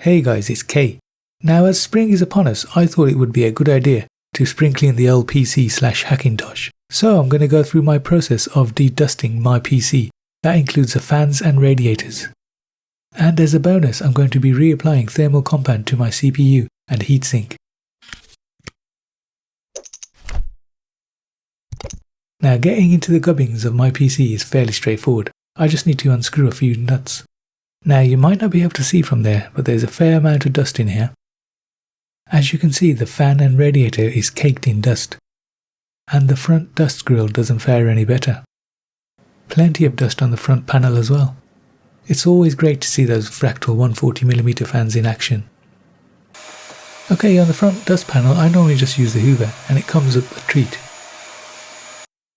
Hey guys, it's Kay. Now as spring is upon us, I thought it would be a good idea to spring clean the old PC/Hackintosh. So I'm going to go through my process of de-dusting my PC. That includes the fans and radiators. And as a bonus, I'm going to be reapplying thermal compound to my CPU and heatsink. Now getting into the gubbins of my PC is fairly straightforward. I just need to unscrew a few nuts. Now you might not be able to see from there, but there's a fair amount of dust in here. As you can see, the fan and radiator is caked in dust. And the front dust grill doesn't fare any better. Plenty of dust on the front panel as well. It's always great to see those fractal 140mm fans in action. Okay, on the front dust panel I normally just use the hoover and it comes up a treat.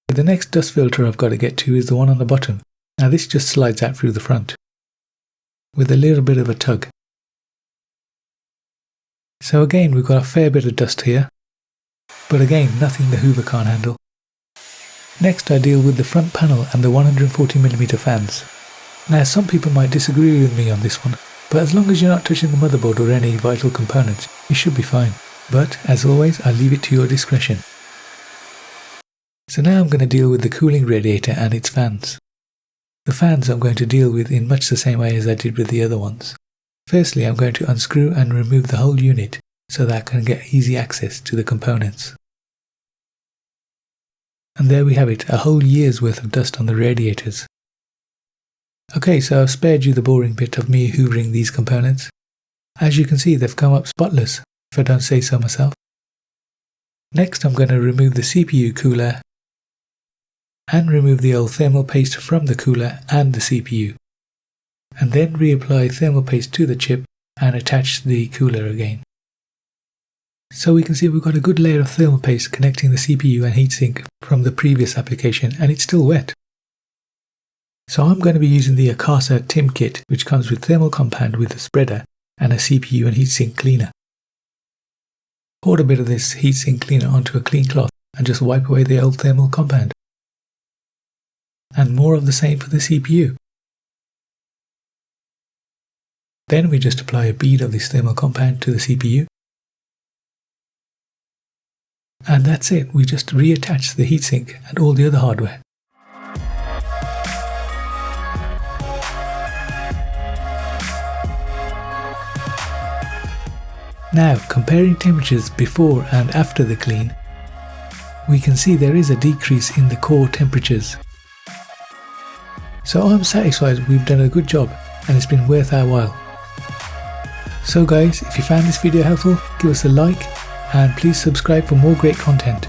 The next dust filter I've got to get to is the one on the bottom. Now this just slides out through the front with a little bit of a tug. So again, we've got a fair bit of dust here, but again, nothing the hoover can't handle. Next I deal with the front panel and the 140mm fans. Now some people might disagree with me on this one, but as long as you're not touching the motherboard or any vital components, you should be fine. But as always, I leave it to your discretion. So now I'm going to deal with the cooling radiator and its fans. The fans I'm going to deal with in much the same way as I did with the other ones. Firstly, I'm going to unscrew and remove the whole unit so that I can get easy access to the components. And there we have it, a whole year's worth of dust on the radiators. Okay, so I've spared you the boring bit of me hoovering these components. As you can see, they've come up spotless, if I don't say so myself. Next, I'm going to remove the CPU cooler and remove the old thermal paste from the cooler and the CPU. And then reapply thermal paste to the chip and attach the cooler again. So we can see we've got a good layer of thermal paste connecting the CPU and heatsink from the previous application, and it's still wet. So I'm going to be using the AKASA TIM kit, which comes with thermal compound with a spreader and a CPU and heatsink cleaner. Pour a bit of this heatsink cleaner onto a clean cloth and just wipe away the old thermal compound. And more of the same for the CPU. Then we just apply a bead of this thermal compound to the CPU. And that's it, we just reattach the heatsink and all the other hardware. Now, comparing temperatures before and after the clean, we can see there is a decrease in the core temperatures. So I'm satisfied we've done a good job and it's been worth our while. So guys, if you found this video helpful, give us a like and please subscribe for more great content.